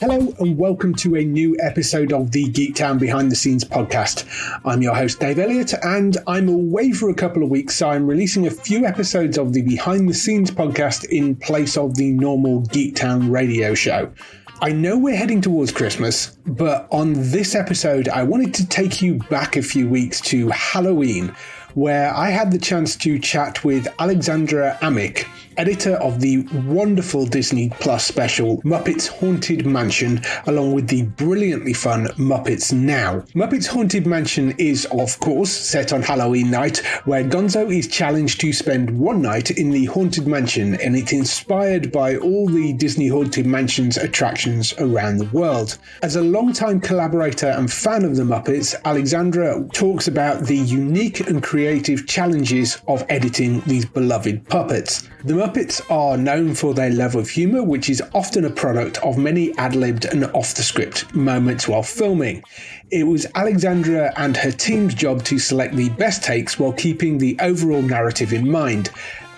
Hello and welcome to a new episode of the Geektown Behind The Scenes podcast. I'm your host Dave Elliott and I'm away for a couple of weeks, so I'm releasing a few episodes of the Behind The Scenes podcast in place of the normal Geektown Radio show. I know we're heading towards Christmas, but on this episode I wanted to take you back a few weeks to Halloween, where I had the chance to chat with Alexandra Amick, editor of the wonderful Disney Plus special Muppets Haunted Mansion, along with the brilliantly fun Muppets Now. Muppets Haunted Mansion is, of course, set on Halloween night, where Gonzo is challenged to spend one night in the Haunted Mansion, and it's inspired by all the Disney Haunted Mansion's attractions around the world. As a longtime collaborator and fan of the Muppets, Alexandra talks about the unique and creative challenges of editing these beloved puppets. The Muppets are known for their love of humour, which is often a product of many ad-libbed and off-the-script moments while filming. It was Alexandra and her team's job to select the best takes while keeping the overall narrative in mind.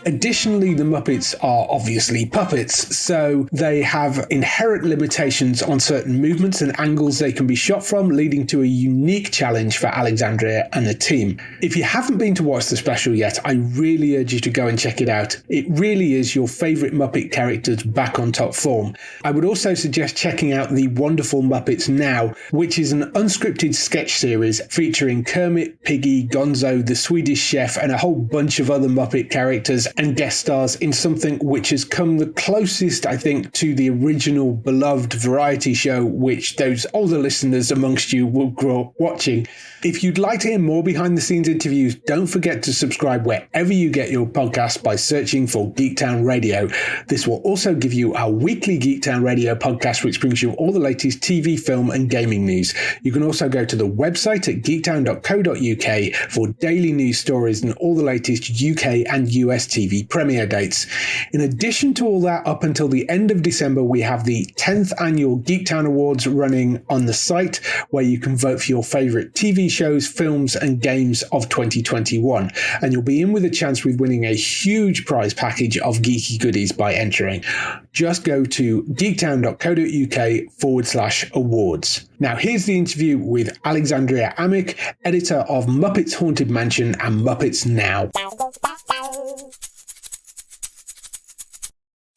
Additionally, the Muppets are obviously puppets, so they have inherent limitations on certain movements and angles they can be shot from, leading to a unique challenge for Alexandria and the team. If you haven't been to watch the special yet, I really urge you to go and check it out. It really is your favourite Muppet characters back on top form. I would also suggest checking out the wonderful Muppets Now, which is an unscripted sketch series featuring Kermit, Piggy, Gonzo, the Swedish Chef, and a whole bunch of other Muppet characters and guest stars in something which has come the closest, I think, to the original beloved variety show which those older listeners amongst you will grow up watching. If you'd like to hear more behind the scenes interviews, don't forget to subscribe wherever you get your podcasts by searching for Geektown Radio. This will also give you our weekly Geektown Radio podcast, which brings you all the latest TV, film and gaming news. You can also go to the website at geektown.co.uk for daily news stories and all the latest UK and US TV premiere dates. In addition to all that, up until the end of December, we have the 10th annual Geektown Awards running on the site, where you can vote for your favourite TV shows, films and games of 2021. And you'll be in with a chance with winning a huge prize package of geeky goodies by entering. Just go to geektown.co.uk/awards. Now here's the interview with Alexandra Amick, editor of Muppets Haunted Mansion and Muppets Now.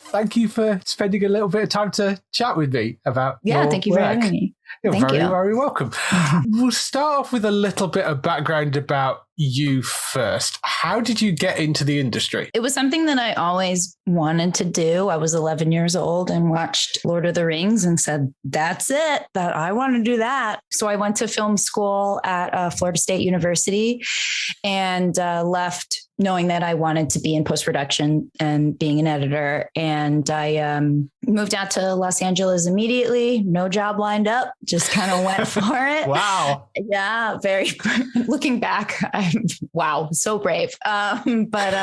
Thank you for spending a little bit of time to chat with me about thank you work. for having me. You're Thank very, you. very welcome. We'll start off with a little bit of background about you first. How did you get into the industry? It was something that I always wanted to do. I was 11 years old and watched Lord of the Rings and said, that's it, that I want to do that. So I went to film school at Florida State University and left knowing that I wanted to be in post-production and being an editor. And I moved out to Los Angeles immediately. No job lined up. Just kind of went for it. Wow. Yeah, very. Looking back, wow, so brave. But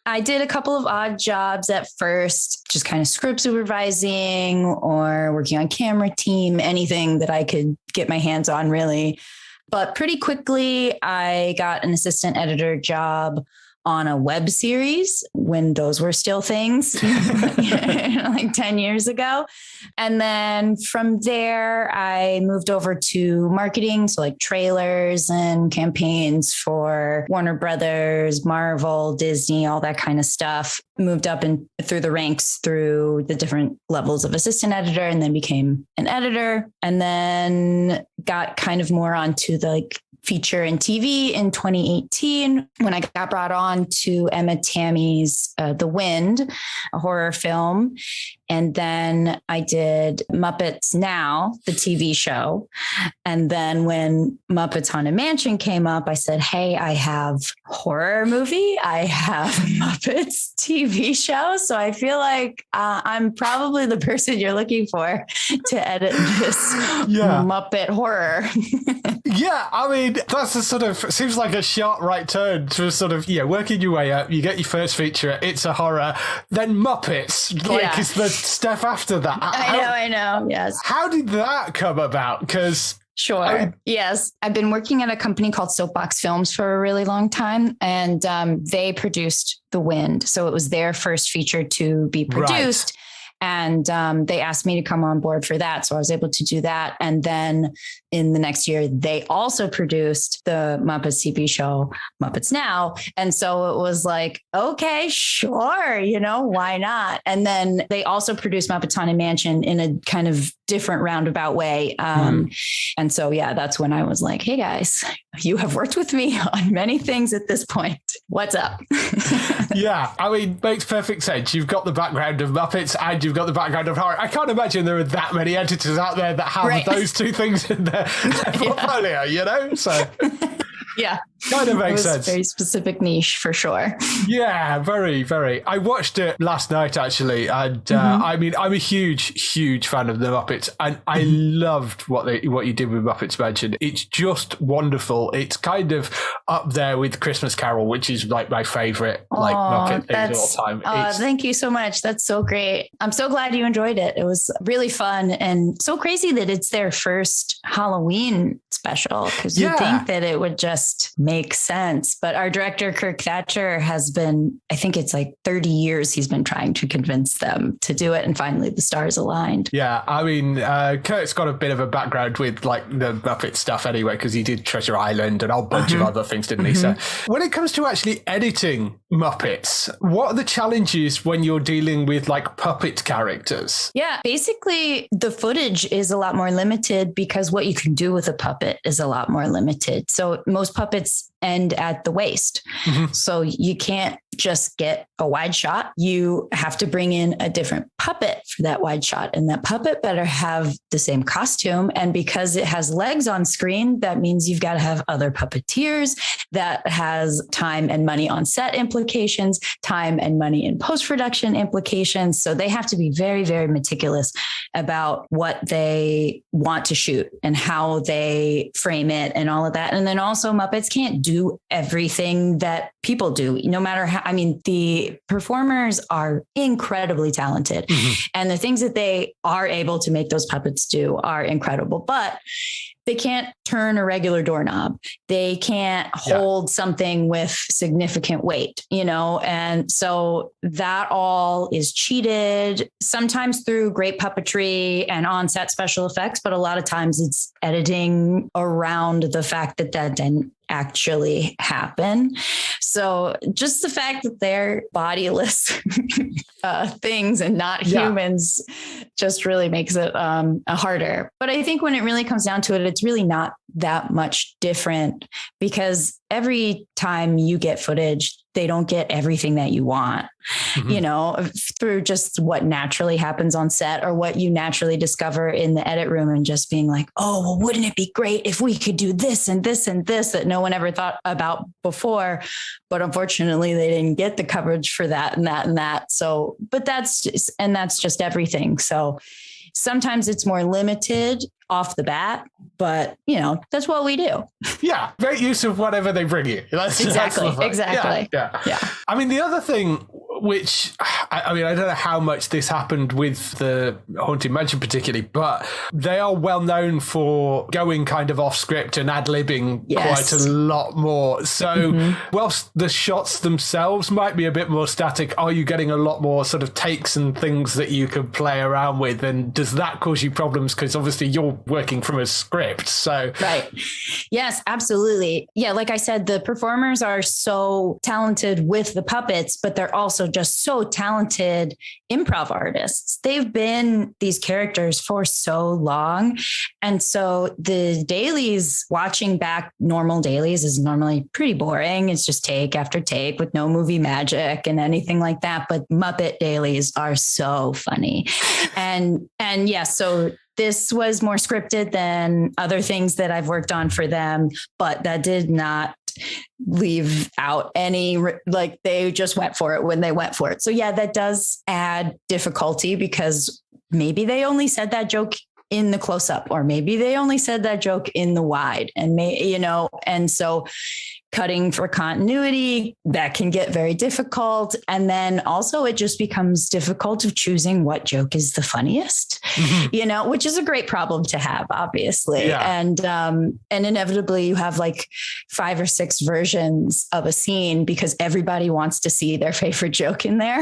I did a couple of odd jobs at first, just kind of script supervising or working on camera team, anything that I could get my hands on, really. But pretty quickly, I got an assistant editor job on a web series when those were still things, like 10 years ago. And then from there, I moved over to marketing. So like trailers and campaigns for Warner Brothers, Marvel, Disney, all that kind of stuff. Moved up and through the ranks through the different levels of assistant editor and then became an editor and then got kind of more onto the like feature and TV in 2018 when I got brought on to Emma Tammy's The Wind, a horror film. And then I did Muppets Now, the TV show. And then when Muppets Haunted Mansion came up, I said, hey, I have horror movie. I have Muppets TV show. So I feel like I'm probably the person you're looking for to edit this Muppet horror. Yeah, I mean, that's a sort of, seems like a sharp right turn to sort of, working your way up. You get your first feature, it's a horror. Then Muppets, it's the step after that. I know. Yes. How did that come about? Because Sure. Yes. I've been working at a company called Soapbox Films for a really long time, and they produced The Wind. So it was their first feature to be produced. Right. And they asked me to come on board for that. So I was able to do that. And then in the next year, they also produced the Muppets TV show, Muppets Now. And so it was like, okay, sure. Why not? And then they also produced Muppets Haunted Mansion in a kind of different roundabout way. And so, yeah, that's when I was like, hey guys, you have worked with me on many things at this point. What's up? Yeah, I mean, makes perfect sense. You've got the background of Muppets and you've got the background of horror. I can't imagine there are that many editors out there that have those two things in their portfolio, So yeah, kind of makes sense. Very specific niche for sure. Yeah, very, very. I watched it last night actually, and I mean, I'm a huge fan of the Muppets, and I loved what you did with Muppets Mansion. It's just wonderful. It's kind of up there with Christmas Carol, which is like my favorite Muppet thing of all time. Thank you so much. That's so great. I'm so glad you enjoyed it. It was really fun and so crazy that it's their first Halloween special, because you think that it would just make sense. But our director, Kirk Thatcher, has been, I think it's like 30 years he's been trying to convince them to do it. And finally the stars aligned. Yeah. I mean, Kirk's got a bit of a background with like the Muppet stuff anyway, because he did Treasure Island and a whole bunch of other things, didn't he? So when it comes to actually editing Muppets, what are the challenges when you're dealing with like puppet characters? Yeah, basically the footage is a lot more limited because what you can do with a puppet is a lot more limited. So most puppets end at the waist. So you can't just get a wide shot. You have to bring in a different puppet for that wide shot. And that puppet better have the same costume. And because it has legs on screen, that means you've got to have other puppeteers. That has time and money on set implications, time and money in post-production implications. So they have to be very, very meticulous about what they want to shoot and how they frame it and all of that. And then also Muppets can't do everything that people do, no matter how. I mean, the performers are incredibly talented and the things that they are able to make those puppets do are incredible, but they can't turn a regular doorknob. They can't hold something with significant weight, and so that all is cheated, sometimes through great puppetry and on-set special effects, but a lot of times it's editing around the fact that didn't actually happen. So just the fact that they're bodiless things and not humans just really makes it harder. But I think when it really comes down to it, it's really not that much different, because every time you get footage, they don't get everything that you want, through just what naturally happens on set or what you naturally discover in the edit room, and just being like, oh, well, wouldn't it be great if we could do this and this and this that no one ever thought about before? But unfortunately, they didn't get the coverage for that and that and that. So, but that's just everything. So sometimes it's more limited off the bat, but that's what we do. Yeah. Great use of whatever they bring you. Exactly. Yeah. I mean, the other thing, which I mean, I don't know how much this happened with the Haunted Mansion particularly, but they are well known for going kind of off script and ad-libbing quite a lot more. So whilst the shots themselves might be a bit more static, are you getting a lot more sort of takes and things that you can play around with? And does that cause you problems? Because obviously you're working from a script. So right. Yes, absolutely. Yeah. Like I said, the performers are so talented with the puppets, but they're also just so talented improv artists. They've been these characters for so long. And so the dailies, watching back normal dailies is normally pretty boring. It's just take after take with no movie magic and anything like that. But Muppet dailies are so funny. And so this was more scripted than other things that I've worked on for them, but that did not leave out any, like they just went for it when they went for it. So yeah, that does add difficulty, because maybe they only said that joke in the close up, or maybe they only said that joke in the wide, and and so cutting for continuity, that can get very difficult. And then also it just becomes difficult of choosing what joke is the funniest, which is a great problem to have, obviously. Yeah. And inevitably you have like 5 or 6 versions of a scene because everybody wants to see their favorite joke in there,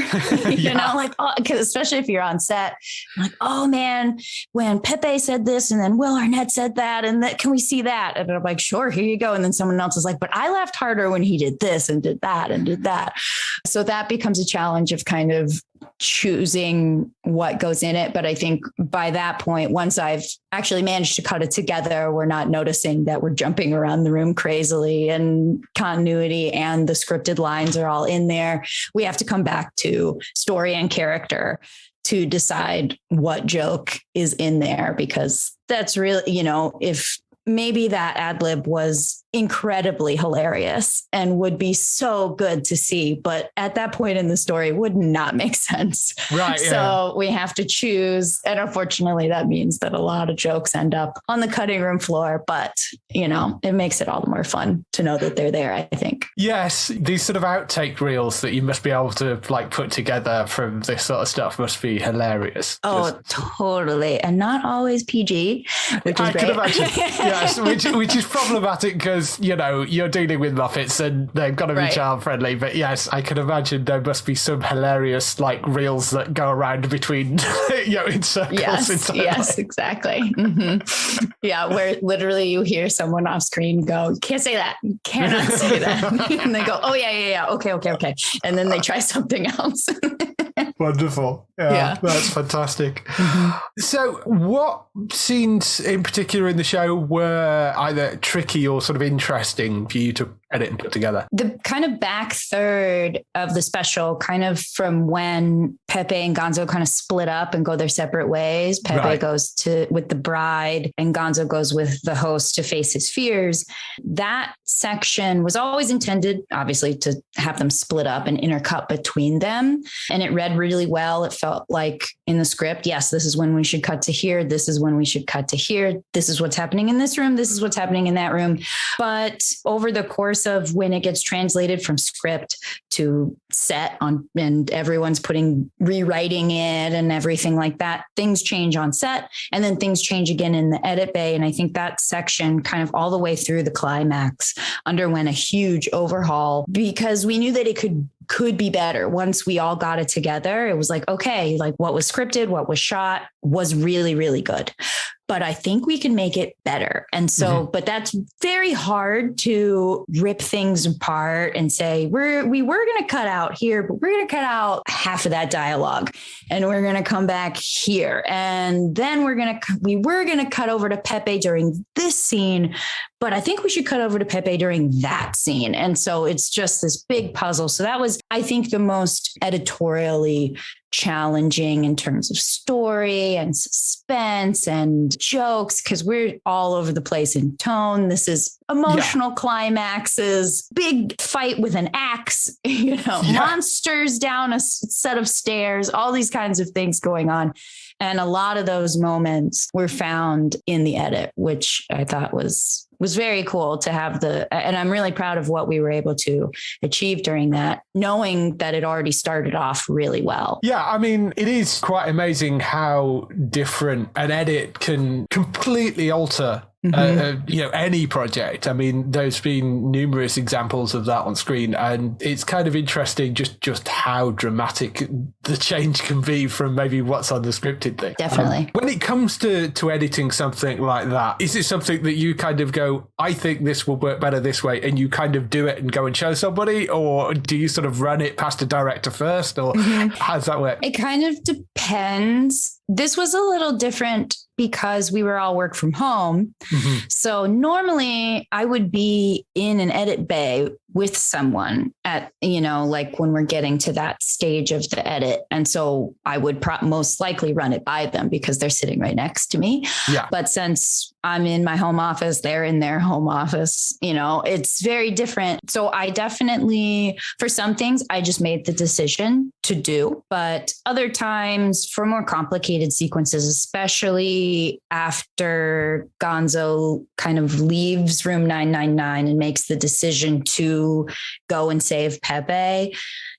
because especially if you're on set, like, oh man, when Pepe said this and then Will Arnett said that, and that, can we see that? And I'm like, sure, here you go. And then someone else is like, but I laughed harder when he did this and did that and did that. So that becomes a challenge of kind of choosing what goes in it. But I think by that point, once I've actually managed to cut it together, we're not noticing that we're jumping around the room crazily, and continuity and the scripted lines are all in there. We have to come back to story and character to decide what joke is in there, because that's really, if maybe that ad lib was incredibly hilarious and would be so good to see, but at that point in the story would not make sense. Right. So we have to choose. And unfortunately, that means that a lot of jokes end up on the cutting room floor, but it makes it all the more fun to know that they're there, I think. Yes. These sort of outtake reels that you must be able to like put together from this sort of stuff must be hilarious. Oh, totally. And not always PG, which is great. I can imagine. Yes, which is problematic because, you're dealing with Muppets and they've got to be child friendly. But yes, I can imagine there must be some hilarious like reels that go around between, in circles. Yes, exactly. Mm-hmm. Yeah, where literally you hear someone off screen go, you can't say that. You cannot say that. And they go, oh, yeah. Okay. And then they try something else. Wonderful. Yeah, that's fantastic. Mm-hmm. So what scenes in particular in the show were either tricky or sort of interesting for you to edit and put together? The kind of back third of the special, kind of from when Pepe and Gonzo kind of split up and go their separate ways. Pepe goes with the bride and Gonzo goes with the host to face his fears. That section was always intended, obviously, to have them split up and intercut between them. And it read really well. It felt like in the script, yes, this is when we should cut to here. This is when we should cut to here. This is what's happening in this room. This is what's happening in that room. But over the course of when it gets translated from script to set on, and everyone's rewriting it and everything like that, things change on set and then things change again in the edit bay. And I think that section kind of all the way through the climax underwent a huge overhaul because we knew that it could be better. Once we all got it together, it was like, okay, like what was scripted, what was shot was really, really good. But I think we can make it better. And so, but that's very hard to rip things apart and say, we were going to cut out here, but we're going to cut out half of that dialogue and we're going to come back here. And then we were going to cut over to Pepe during this scene, but I think we should cut over to Pepe during that scene. And so it's just this big puzzle. So that was, I think, the most editorially challenging in terms of story and suspense and jokes, because we're all over the place in tone. This is emotional climaxes, big fight with an axe, monsters down a set of stairs, all these kinds of things going on. And a lot of those moments were found in the edit, which I thought was very cool to have and I'm really proud of what we were able to achieve during that, knowing that it already started off really well. Yeah, I mean, it is quite amazing how different an edit can completely alter any project. I mean, there's been numerous examples of that on screen, and it's kind of interesting just how dramatic the change can be from maybe what's on the scripted thing. Definitely. When it comes to editing something like that, is it something that you kind of go, I think this will work better this way, and you kind of do it and go and show somebody, or do you sort of run it past the director first, or how does that work? It kind of depends. This was a little different because we were all work from home. So normally I would be in an edit bay with someone at, like when we're getting to that stage of the edit. And so I would most likely run it by them because they're sitting right next to me. Yeah. But since I'm in my home office, they're in their home office, it's very different. So I definitely, for some things, I just made the decision to do, but other times for more complicated sequences, especially after Gonzo kind of leaves room 999 and makes the decision to go and save Pepe,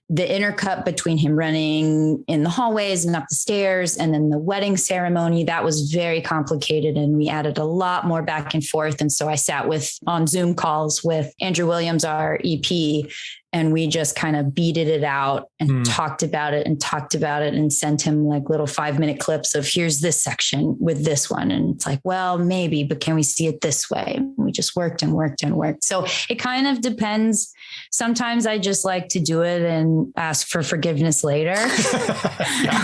the intercut between him running in the hallways and up the stairs and then the wedding ceremony, that was very complicated. And we added a lot more back and forth. And so I sat on Zoom calls with Andrew Williams, our EP, and we just kind of beated it out and talked about it and sent him like little 5-minute clips of here's this section with this one. And it's like, well, maybe, but can we see it this way? And we just worked and worked and worked. So it kind of depends. Sometimes I just like to do it and ask for forgiveness later.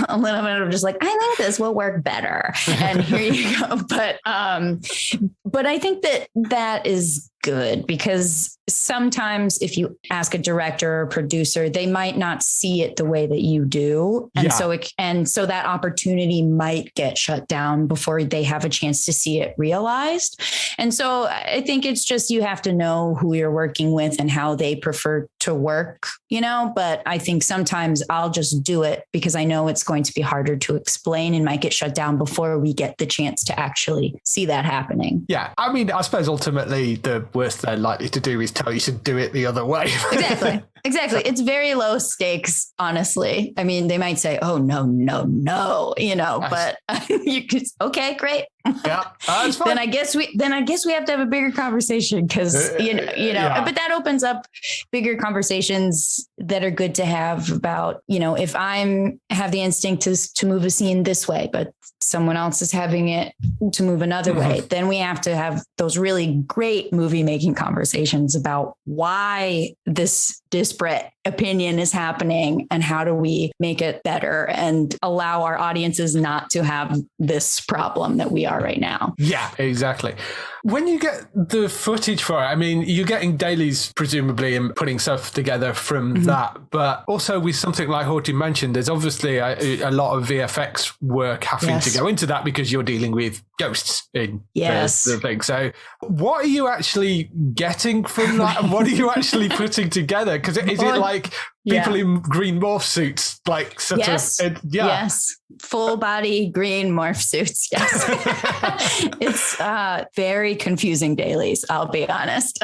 A little bit of just like, I think this will work better. And here you go. But I think that is good because sometimes if you ask a director or producer, they might not see it the way that you do. And so that opportunity might get shut down before they have a chance to see it realized. And so I think it's just, you have to know who you're working with and how they prefer to work, but I think sometimes I'll just do it because I know it's going to be harder to explain and might get shut down before we get the chance to actually see that happening. Yeah. I mean, I suppose ultimately the worst they're likely to do is tell you to do it the other way. Exactly. It's very low stakes, honestly. I mean, they might say, oh, no, but you could, okay, great. Yeah, that's fine. Then I guess we have to have a bigger conversation because, but that opens up bigger conversations that are good to have about, if I'm have the instinct to move a scene this way, but someone else is having it to move another way, then we have to have those really great movie making conversations about why this disparate opinion is happening and how do we make it better and allow our audiences not to have this problem that we are right now. Yeah, exactly. When you get the footage for it, I mean, you're getting dailies presumably and putting stuff together from that, but also with something like Haunted Mansion, there's obviously a lot of VFX work having to go into that because you're dealing with ghosts in the thing. So what are you actually getting from that? What are you actually putting together? Because is it like people in green morph suits, like yes, full body green morph suits. Yes, it's very confusing dailies. I'll be honest.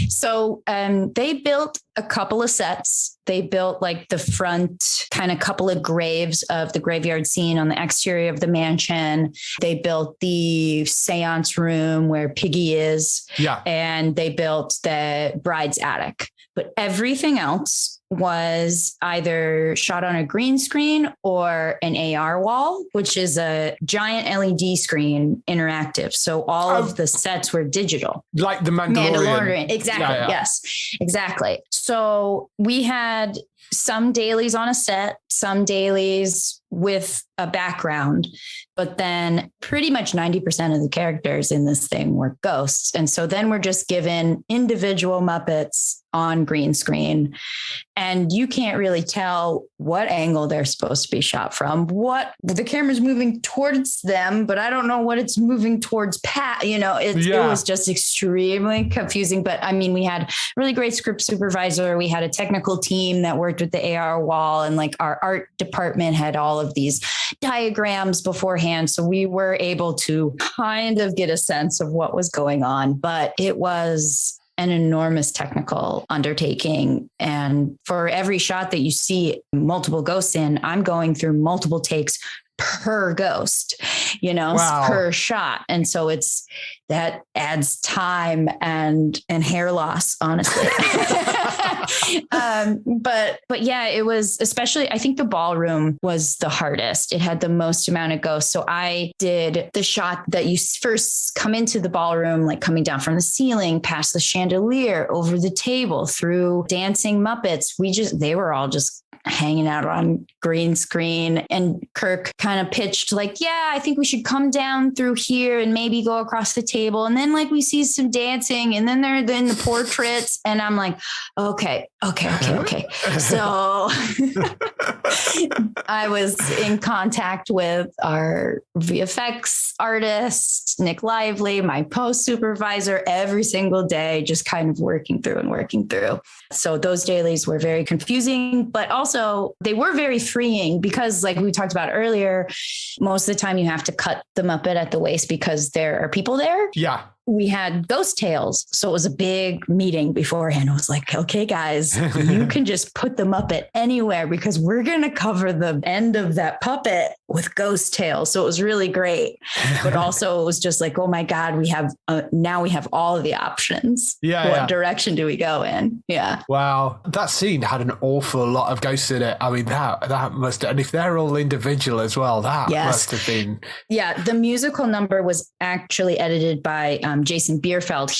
So they built a couple of sets. They built like the front kind of couple of graves of the graveyard scene on the exterior of the mansion. They built the seance room where Piggy is. Yeah, and they built the bride's attic. But everything else was either shot on a green screen or an AR wall, which is a giant LED screen, interactive. So all of the sets were digital. Like the Mandalorian. Exactly. Yeah. Yes, exactly. So we had some dailies on a set, some dailies with a background, but then pretty much 90% of the characters in this thing were ghosts. And so then we're just given individual Muppets on green screen, and you can't really tell what angle they're supposed to be shot from. What the camera's moving towards them, but I don't know what it's moving towards. It was just extremely confusing. But I mean, we had a really great script supervisor. We had a technical team that worked with the AR wall, and like our art department had all of these diagrams beforehand. So we were able to kind of get a sense of what was going on, but it was an enormous technical undertaking. And for every shot that you see multiple ghosts in, I'm going through multiple takes per ghost, per shot. And so that adds time and hair loss, honestly. But yeah, it was especially, I think the ballroom was the hardest. It had the most amount of ghosts. So I did the shot that you first come into the ballroom, like coming down from the ceiling, past the chandelier, over the table, through dancing Muppets. They were all just hanging out on green screen. And Kirk kind of pitched like, yeah, I think we should come down through here and maybe go across the table. And then like we see some dancing and then they're in the portraits. And I'm like, okay. So I was in contact with our VFX artist, Nick Lively, my post supervisor, every single day, just kind of working through. So those dailies were very confusing, but also they were very freeing because like we talked about earlier, most of the time you have to cut the Muppet at the waist because there are people there. Yeah. We had ghost tales. So it was a big meeting beforehand. It was like, okay, guys, you can just put the Muppet anywhere because we're going to cover the end of that puppet with ghost tales. So it was really great. But also it was just like, oh my God, we have now we have all of the options. What direction do we go in? Yeah. Wow. That scene had an awful lot of ghosts in it. I mean, that must, and if they're all individual as well, that must have been. Yeah. The musical number was actually edited by Jason Bierfeld.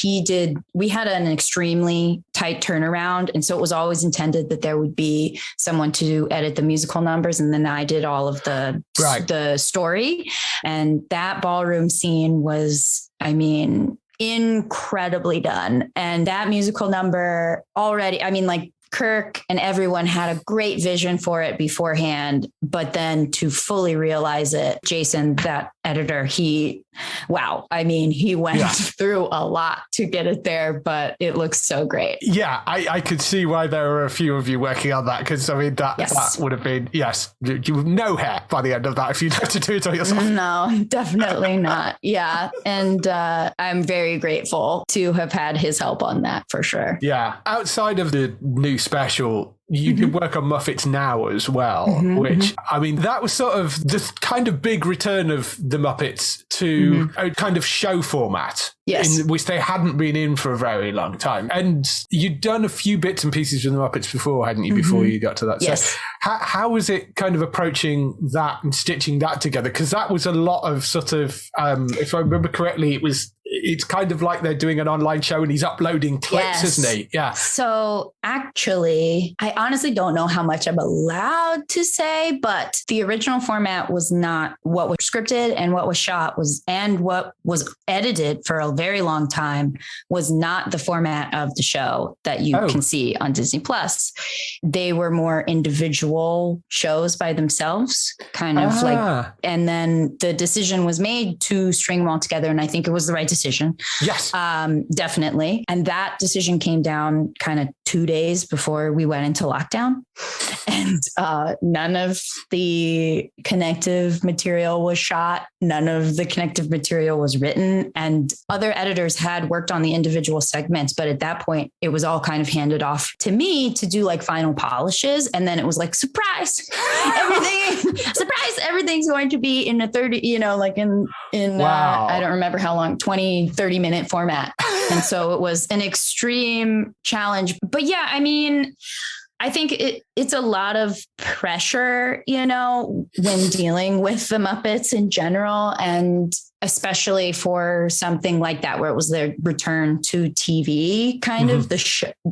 We had an extremely tight turnaround. And so it was always intended that there would be someone to edit the musical numbers. And then I did all of the story. And that ballroom scene was, I mean, incredibly done. And that musical number already, I mean, like Kirk and everyone had a great vision for it beforehand, but then to fully realize it, Jason, that editor, he went through a lot to get it there, but it looks so great. Yeah, I could see why there were a few of you working on that, because I mean, that would have been, you have no hair by the end of that if you'd have to do it all yourself. No, definitely not. Yeah. And I'm very grateful to have had his help on that for sure. Yeah. Outside of the new special, you did work on Muppets Now as well, which, I mean, that was sort of the kind of big return of the Muppets to a kind of show format. Yes. In which they hadn't been in for a very long time. And you'd done a few bits and pieces with the Muppets before, hadn't you, before you got to that? Yes. So how was it kind of approaching that and stitching that together? Because that was a lot of sort of, if I remember correctly, it's kind of like they're doing an online show and he's uploading clips, isn't he? Yeah. So actually, I honestly don't know how much I'm allowed to say, but the original format was not what was scripted, and what was shot and what was edited for a very long time was not the format of the show that you can see on Disney Plus. They were more individual shows by themselves, kind of like, and then the decision was made to string them all together. And I think it was the right decision. Yes. Definitely. And that decision came down kind of 2 days before we went into lockdown, and none of the connective material was shot. None of the connective material was written, and other editors had worked on the individual segments. But at that point, it was all kind of handed off to me to do like final polishes. And then it was like, surprise, everything's going to be in a 30, like in I don't remember how long, 20-30 minute format. And so it was an extreme challenge. But yeah, I mean, I think it's a lot of pressure, when dealing with the Muppets in general, and especially for something like that, where it was their return to TV, kind of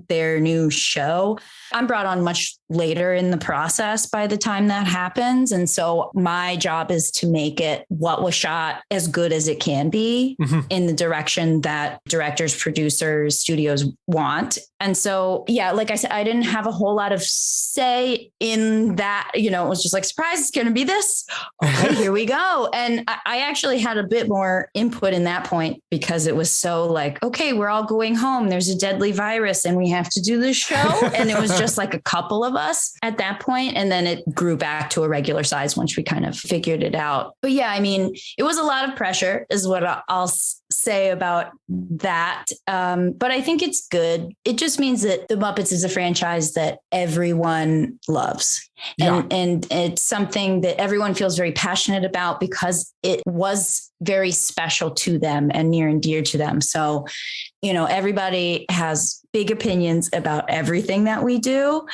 their new show. I'm brought on much later in the process by the time that happens. And so my job is to make it, what was shot, as good as it can be in the direction that directors, producers, studios want. And so, yeah, like I said, I didn't have a whole lot of say in that, it was just like, surprise, it's going to be this. Okay, here we go. And I actually had a bit more input in that point, because it was so like, okay, we're all going home. There's a deadly virus and we have to do this show. And it was just like a couple of us at that point. And then it grew back to a regular size once we kind of figured it out. But yeah, I mean, it was a lot of pressure is what I'll say about that. But I think it's good. It just means that the Muppets is a franchise that everyone loves. And it's something that everyone feels very passionate about, because it was very special to them and near and dear to them. So, everybody has big opinions about everything that we do,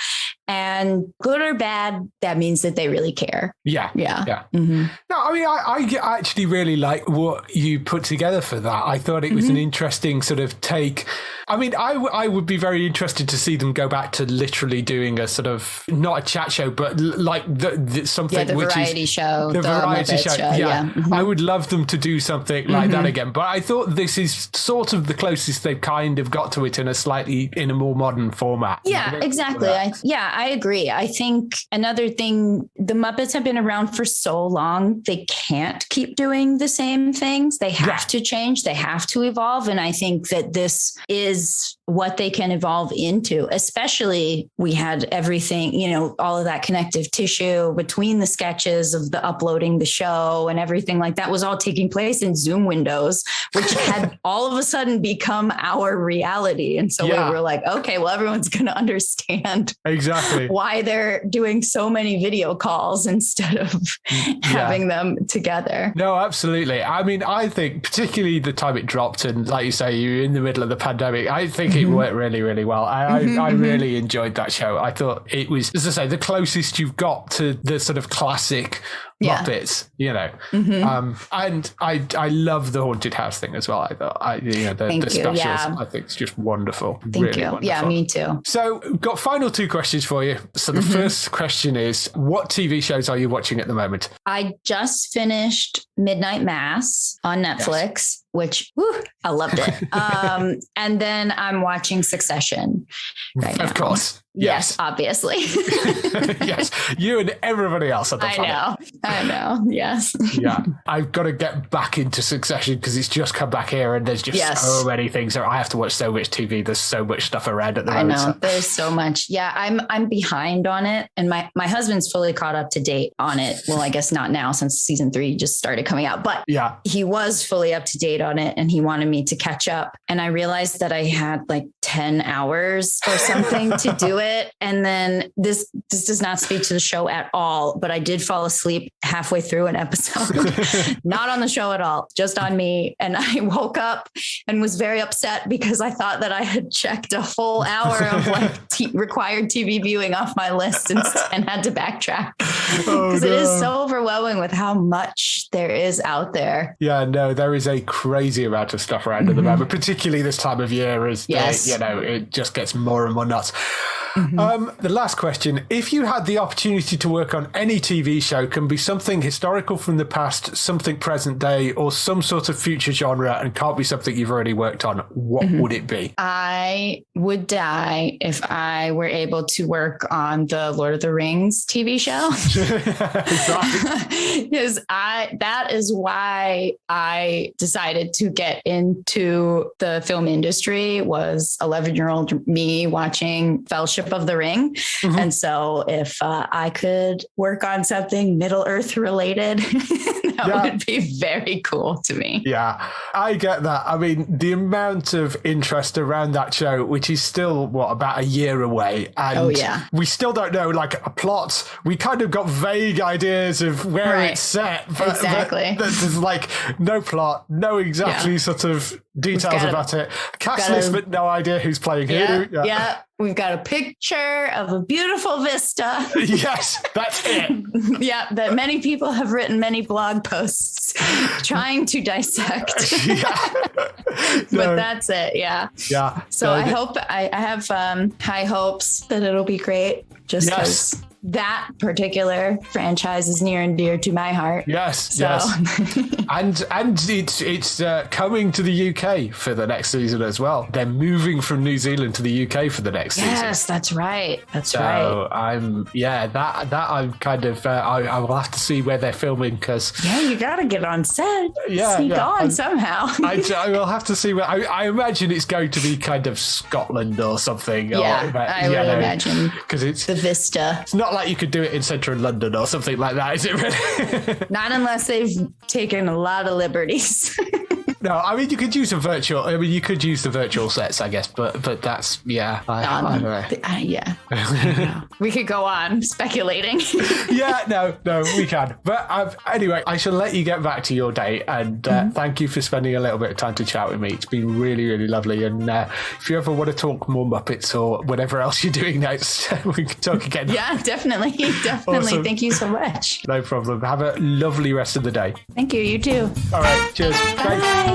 and good or bad, that means that they really care. Yeah. Mm-hmm. No, I mean, I actually really like what you put together for that. I thought it was an interesting sort of take I mean, I would be very interested to see them go back to literally doing a sort of, not a chat show, but like something the which variety is show, the variety Muppet show. Yeah. I would love them to do something like that again. But I thought this is sort of the closest they've kind of got to it in a more modern format. Yeah, exactly. I agree. I think another thing, the Muppets have been around for so long, they can't keep doing the same things. They have to change. They have to evolve. And I think that this is what they can evolve into. Especially, we had everything, all of that connective tissue between the sketches of the uploading the show and everything like that was all taking place in Zoom windows, which had all of a sudden become our reality. And so we were like, okay, well, everyone's going to understand exactly why they're doing so many video calls instead of having them together. No, absolutely. I mean, I think particularly the time it dropped and like you say, you're in the middle of the pandemic, I think it worked really, really well. I really enjoyed that show. I thought it was, as I say, the closest you've got to the sort of classic Muppets, and I love the haunted house thing as well. I thought, the specials, I think it's just wonderful. Thank you. Wonderful. Yeah, me too. So, got final two questions for you. So the first question is, what TV shows are you watching at the moment? I just finished Midnight Mass on Netflix, which I loved it. And then I'm watching Succession right now. Of course. Yes, obviously. Yes, you and everybody else on the planet. I know. Yes. Yeah, I've got to get back into Succession because it's just come back here and there's just so many things. I have to watch so much TV. There's so much stuff around at the moment. I know. There's so much. Yeah, I'm behind on it. And my husband's fully caught up to date on it. Well, I guess not now since season 3 just started coming out. But he was fully up to date on it and he wanted me to catch up. And I realized that I had like 10 hours or something to do it. And then this does not speak to the show at all, but I did fall asleep halfway through an episode, not on the show at all, just on me. And I woke up and was very upset because I thought that I had checked a full hour of required TV viewing off my list and had to backtrack because it is so overwhelming with how much there is out there. Yeah, no, there is a crazy amount of stuff around at the moment, particularly this time of year as it just gets more and more nuts. The last question, if you had the opportunity to work on any TV show, can be something historical from the past, something present day, or some sort of future genre, and can't be something you've already worked on, what would it be? I would die if I were able to work on the Lord of the Rings TV show. Because that is why I decided to get into the film industry, was 11-year-old me watching Fellowship of the Ring. And so if I could work on something Middle Earth related, that would be very cool to me. Yeah, I get that. I mean, the amount of interest around that show, which is still, about a year away. And we still don't know, a plot. We kind of got vague ideas of where it's set. But there's no plot, no exactly sort of details about it. Cast list, but no idea who's playing who. Yeah. We've got a picture of a beautiful vista. Yes, that's it. That many people have written many blog posts trying to dissect. But that's it. Yeah. So I hope I have high hopes that it'll be great. Just because that particular franchise is near and dear to my heart. Yes. And it's coming to the UK for the next season as well. They're moving from New Zealand to the UK for the next season. Yes, that's right. So I'm kind of I will have to see where they're filming because you got to get on set. Sneak on somehow. I will have to see where. I imagine it's going to be kind of Scotland or something. I would imagine because it's the Vista. It's not like you could do it in central London or something like that, is it really? Not unless they've taken a lot of liberties. No, I mean, you could use the virtual sets, I guess, but that's, I don't know. We could go on speculating. No, we can. But anyway, I shall let you get back to your day, and thank you for spending a little bit of time to chat with me. It's been really, really lovely. And if you ever want to talk more Muppets or whatever else you're doing next, we can talk again. Yeah, definitely. Awesome. Thank you so much. No problem. Have a lovely rest of the day. Thank you. You too. All right. Cheers. Bye. Bye.